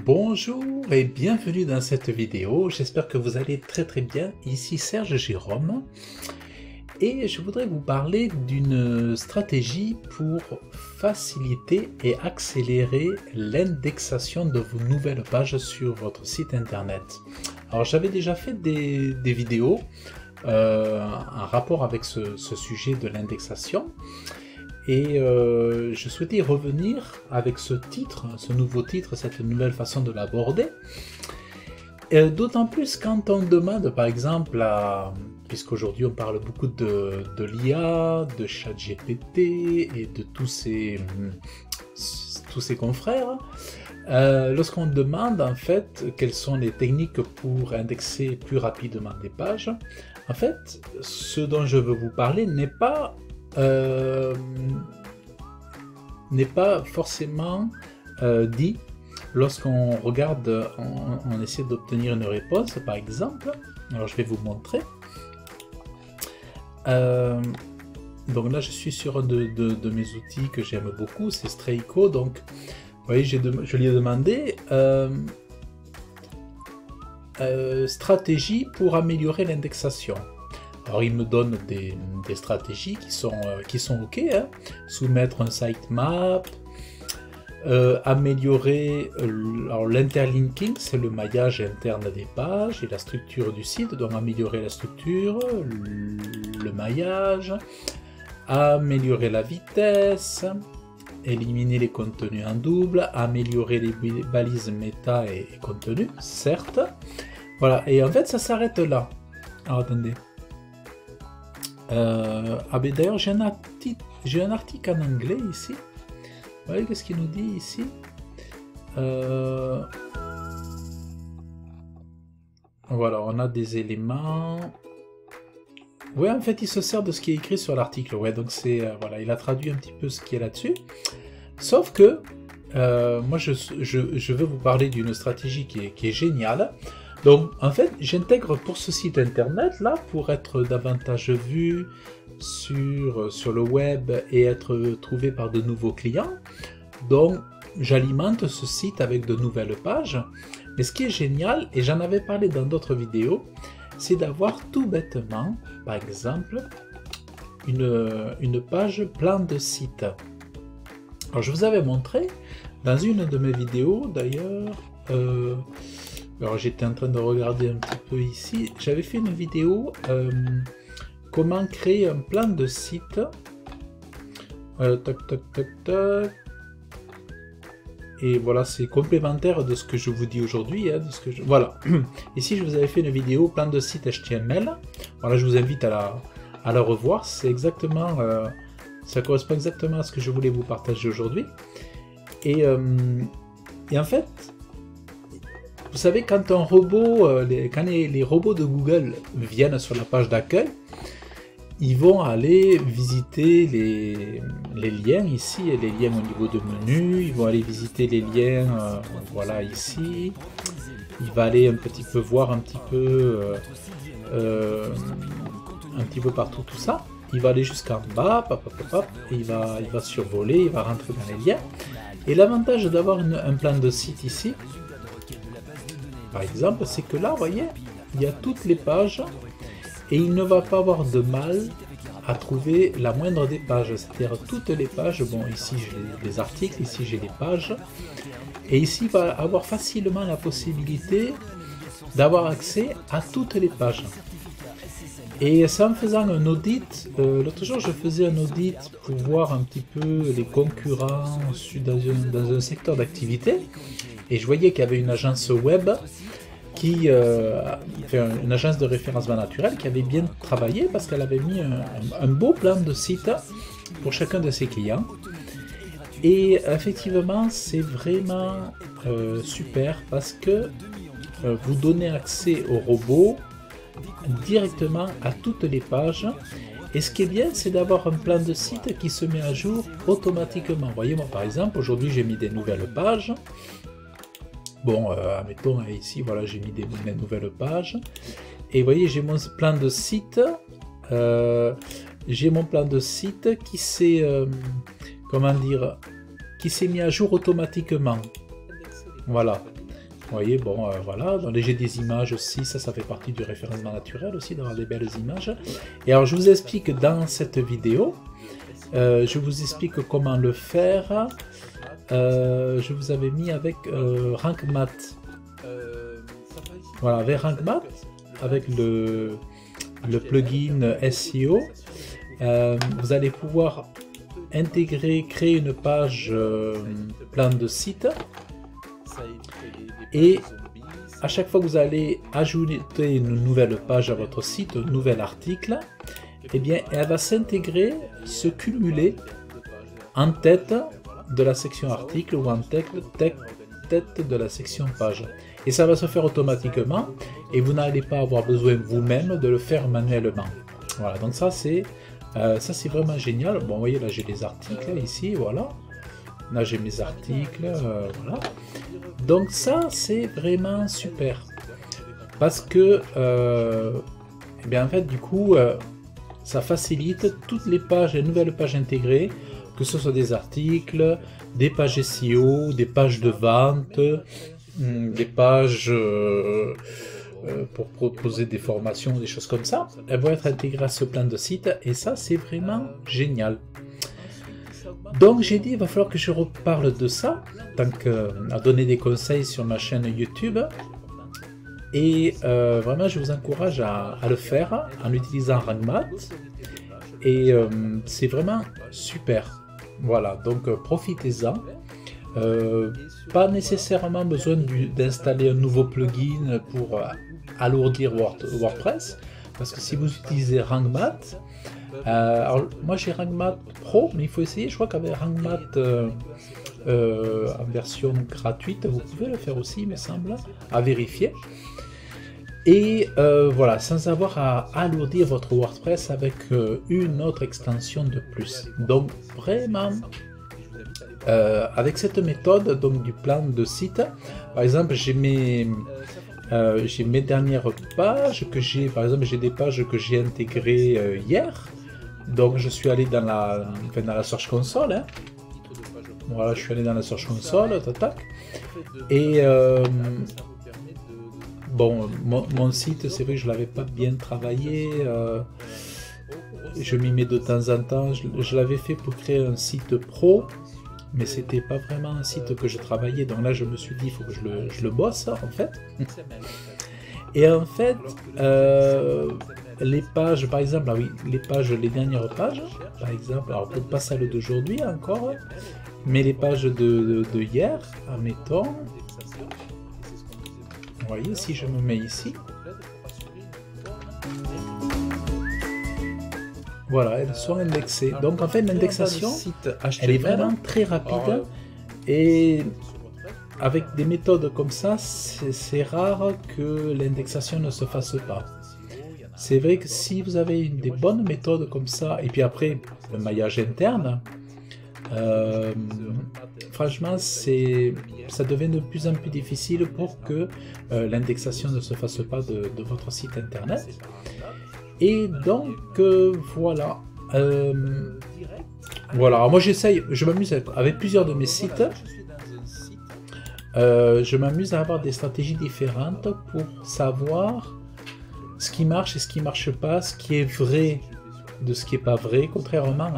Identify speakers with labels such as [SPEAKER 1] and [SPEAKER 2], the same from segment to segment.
[SPEAKER 1] Bonjour et bienvenue dans cette vidéo, j'espère que vous allez très bien. Ici Serge Jérôme et je voudrais vous parler d'une stratégie pour faciliter et accélérer l'indexation de vos nouvelles pages sur votre site internet. Alors j'avais déjà fait des vidéos en rapport avec ce sujet de l'indexation. Et je souhaitais y revenir avec ce titre, ce nouveau titre, cette nouvelle façon de l'aborder. D'autant plus quand on demande, par exemple, puisqu'aujourd'hui on parle beaucoup de l'IA, de ChatGPT et de tous ses confrères, lorsqu'on demande en fait quelles sont les techniques pour indexer plus rapidement des pages, en fait, ce dont je veux vous parler n'est pas forcément dit lorsqu'on regarde, on essaie d'obtenir une réponse par exemple. Alors je vais vous montrer. Donc là je suis sur un de mes outils que j'aime beaucoup, c'est Strayco. Donc vous voyez, je lui ai demandé stratégie pour améliorer l'indexation. Alors il me donne des stratégies qui sont ok, hein. Soumettre un sitemap, améliorer l'interlinking, c'est le maillage interne des pages et la structure du site, donc améliorer la structure, le maillage, améliorer la vitesse, éliminer les contenus en double, améliorer les balises méta et contenu, certes. Voilà, et en fait ça s'arrête là. Alors attendez. Ben d'ailleurs j'ai un article en anglais ici. Vous voyez qu'est-ce qu'il nous dit ici. Voilà, on a des éléments. Ouais, en fait il se sert de ce qui est écrit sur l'article. Ouais, donc c'est voilà, il a traduit un petit peu ce qui est là-dessus. Sauf que moi je veux vous parler d'une stratégie qui est géniale. Donc en fait j'intègre pour ce site internet là pour être davantage vu sur le web et être trouvé par de nouveaux clients. Donc j'alimente ce site avec de nouvelles pages. Mais ce qui est génial, et j'en avais parlé dans d'autres vidéos, c'est d'avoir tout bêtement, par exemple, une page plan de site. Alors je vous avais montré dans une de mes vidéos d'ailleurs. Alors j'étais en train de regarder un petit peu ici, j'avais fait une vidéo comment créer un plan de site. Tac. Et voilà, c'est complémentaire de ce que je vous dis aujourd'hui. Hein, Voilà, ici je vous avais fait une vidéo plan de site HTML. Voilà, je vous invite à la revoir, c'est exactement, ça correspond exactement à ce que je voulais vous partager aujourd'hui. Et en fait, vous savez, quand un robot, quand les robots de Google viennent sur la page d'accueil, ils vont aller visiter les liens ici, les liens au niveau de menu, ils vont aller visiter les liens, voilà ici, il va aller un petit peu voir un petit peu partout tout ça, il va aller jusqu'en bas, et il va survoler, il va rentrer dans les liens. Et l'avantage d'avoir un plan de site ici, par exemple, c'est que là, vous voyez, il y a toutes les pages et il ne va pas avoir de mal à trouver la moindre des pages, c'est-à-dire toutes les pages. Bon, ici j'ai les articles, ici j'ai les pages, et ici il va avoir facilement la possibilité d'avoir accès à toutes les pages. Et c'est en faisant un audit, l'autre jour je faisais un audit pour voir un petit peu les concurrents dans un secteur d'activité, et je voyais qu'il y avait une agence web une agence de référencement naturel qui avait bien travaillé parce qu'elle avait mis un beau plan de site pour chacun de ses clients. Et effectivement, c'est vraiment super parce que vous donnez accès au robot directement à toutes les pages. Et ce qui est bien, c'est d'avoir un plan de site qui se met à jour automatiquement. Vous voyez, moi par exemple, aujourd'hui j'ai mis des nouvelles pages. Bon, admettons ici, voilà, j'ai mis des nouvelles pages. Et vous voyez, j'ai mon plan de site. Qui s'est, comment dire, qui s'est mis à jour automatiquement. Voilà. voyez, bon, voilà, dans les jets des images aussi, ça fait partie du référencement naturel aussi, d'avoir des belles images. Et alors, je vous explique dans cette vidéo, je vous explique comment le faire. Je vous avais mis avec RankMath. Voilà, avec RankMath, avec le plugin SEO, vous allez pouvoir intégrer, créer une page plan de site, et à chaque fois que vous allez ajouter une nouvelle page à votre site, un nouvel article, eh bien elle va s'intégrer, se cumuler en tête de la section article ou en tête de la section page. Et ça va se faire automatiquement et vous n'allez pas avoir besoin vous-même de le faire manuellement. Voilà, donc ça c'est vraiment génial. Bon, vous voyez là j'ai les articles ici, voilà. Là j'ai mes articles, voilà. Donc ça c'est vraiment super. Parce que, eh bien en fait du coup, ça facilite toutes les pages, les nouvelles pages intégrées, que ce soit des articles, des pages SEO, des pages de vente, des pages pour proposer des formations, des choses comme ça. Elles vont être intégrées à ce plan de site et ça c'est vraiment génial. Donc j'ai dit il va falloir que je reparle de ça, tant qu'à donner des conseils sur ma chaîne YouTube. Et vraiment je vous encourage à le faire en utilisant RankMath. Et c'est vraiment super. Voilà, donc profitez-en. Pas nécessairement besoin d'installer un nouveau plugin pour alourdir WordPress, parce que si vous utilisez RankMath, alors moi j'ai RankMath Pro, mais il faut essayer, je crois qu'avec RankMath en version gratuite, vous pouvez le faire aussi, il me semble, à vérifier. Et voilà, sans avoir à alourdir votre WordPress avec une autre extension de plus. Donc vraiment, avec cette méthode donc du plan de site, par exemple j'ai mes dernières pages que j'ai, par exemple j'ai des pages que j'ai intégrées hier. Donc je suis allé dans la Search Console. Hein. Voilà, je suis allé dans la Search Console, tac. Et bon, mon site, c'est vrai que je ne l'avais pas bien travaillé. Je m'y mets de temps en temps. Je l'avais fait pour créer un site pro, mais c'était pas vraiment un site que je travaillais. Donc là, je me suis dit, il faut que je le bosse, en fait. Et en fait, les pages, par exemple, ah oui, les dernières pages, par exemple, alors peut-être pas celles d'aujourd'hui encore, mais les pages de hier, admettons. Vous voyez, si je me mets ici, voilà, elles sont indexées. Donc en fait, l'indexation, elle est vraiment très rapide. Et avec des méthodes comme ça, c'est rare que l'indexation ne se fasse pas. C'est vrai que si vous avez des bonnes méthodes comme ça, et puis après, le maillage interne, franchement, ça devient de plus en plus difficile pour que l'indexation ne se fasse pas de votre site internet. Et donc, voilà. Voilà, alors moi j'essaye, je m'amuse avec plusieurs de mes sites. Je m'amuse à avoir des stratégies différentes pour savoir ce qui marche et ce qui marche pas, ce qui est vrai de ce qui n'est pas vrai, contrairement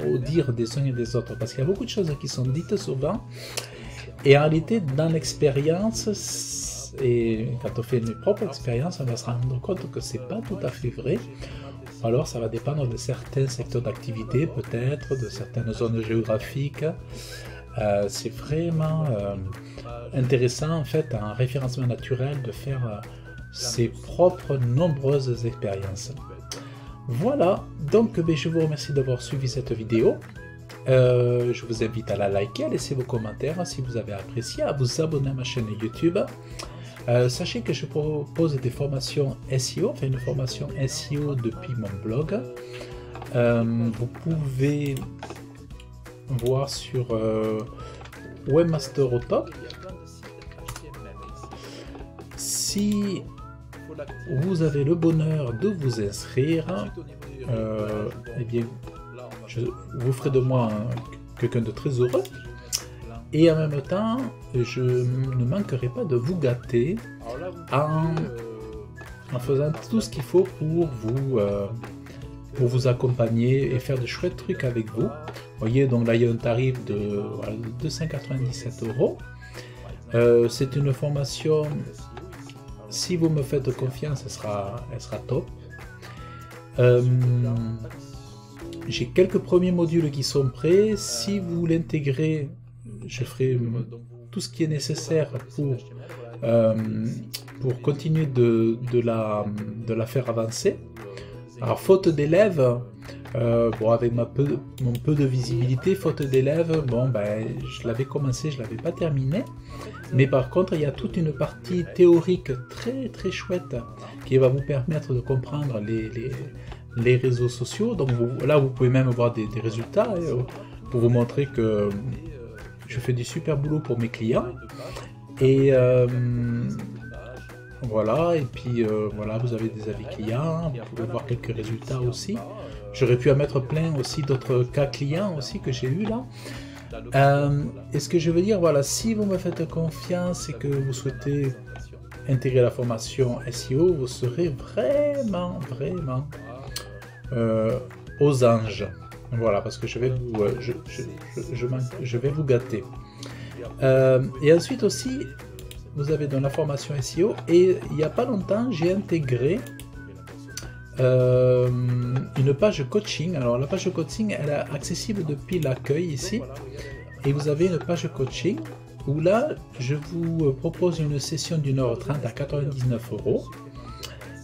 [SPEAKER 1] au dire des uns et des autres, parce qu'il y a beaucoup de choses qui sont dites souvent, et en réalité, dans l'expérience, et quand on fait une propre expérience, on va se rendre compte que c'est pas tout à fait vrai. Alors ça va dépendre de certains secteurs d'activité, peut-être, de certaines zones géographiques. C'est vraiment intéressant, en fait, en référencement naturel, de faire ses propres nombreuses expériences. Voilà, donc je vous remercie d'avoir suivi cette vidéo. Je vous invite à la liker, à laisser vos commentaires si vous avez apprécié, à vous abonner à ma chaîne YouTube. Sachez que je propose des formations SEO, enfin une formation SEO depuis mon blog. Vous pouvez voir sur Webmaster au Top. Si vous avez le bonheur de vous inscrire, eh bien, je vous ferai de moi quelqu'un de très heureux. Et en même temps, je ne manquerai pas de vous gâter en faisant tout ce qu'il faut pour vous accompagner et faire de chouettes trucs avec vous. Vous voyez, donc là il y a un tarif de 297 €. C'est une formation, si vous me faites confiance, elle sera top. J'ai quelques premiers modules qui sont prêts. Si vous l'intégrer, je ferai tout ce qui est nécessaire pour continuer de la faire avancer. Alors, faute d'élèves, bon, avec mon peu de visibilité, faute d'élèves, bon, ben, je l'avais commencé, je l'avais pas terminé. Mais par contre, il y a toute une partie théorique très très chouette qui va vous permettre de comprendre les réseaux sociaux. Donc là, vous pouvez même voir des résultats pour vous montrer que je fais du super boulot pour mes clients. Et voilà, et puis voilà, vous avez des avis clients, vous pouvez voir quelques résultats aussi. J'aurais pu en mettre plein aussi d'autres cas clients aussi que j'ai eu là. Et ce que je veux dire, voilà, si vous me faites confiance et que vous souhaitez intégrer la formation SEO, vous serez vraiment aux anges. Voilà, parce que je vais vous gâter. Et ensuite aussi, vous avez dans la formation SEO, et il n'y a pas longtemps, j'ai intégré une page coaching. Alors la page coaching, elle est accessible depuis l'accueil ici, et vous avez une page coaching où là, je vous propose une session d'1h30 à 99 €.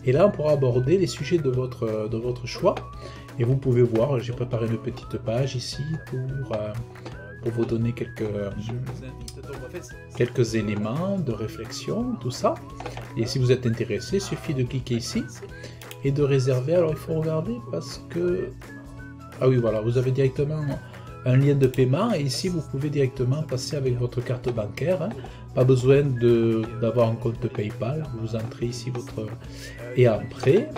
[SPEAKER 1] Et là, on pourra aborder les sujets de votre choix. Et vous pouvez voir, j'ai préparé une petite page ici pour vous donner quelques éléments de réflexion, tout ça. Et si vous êtes intéressé, il suffit de cliquer ici et de réserver. Alors, il faut regarder parce que... Ah oui, voilà, vous avez directement un lien de paiement. Et ici, vous pouvez directement passer avec votre carte bancaire. Hein. Pas besoin d'avoir un compte PayPal. Vous entrez ici votre... Et après,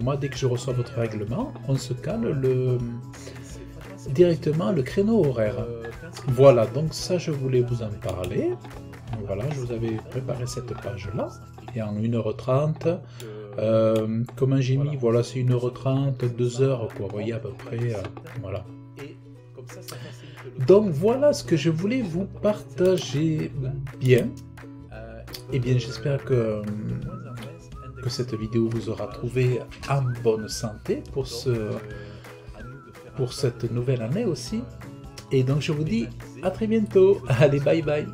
[SPEAKER 1] moi, dès que je reçois votre règlement, on se cale directement le créneau horaire. Voilà, donc ça, je voulais vous en parler. Voilà, je vous avais préparé cette page-là. Et en 1h30, comment j'ai mis, voilà, c'est 1h30, 2h, quoi, vous voyez à peu près, voilà. Donc voilà ce que je voulais vous partager bien. Et bien, j'espère que cette vidéo vous aura trouvé en bonne santé pour cette nouvelle année aussi. Et donc je vous dis à très bientôt. Allez, bye bye.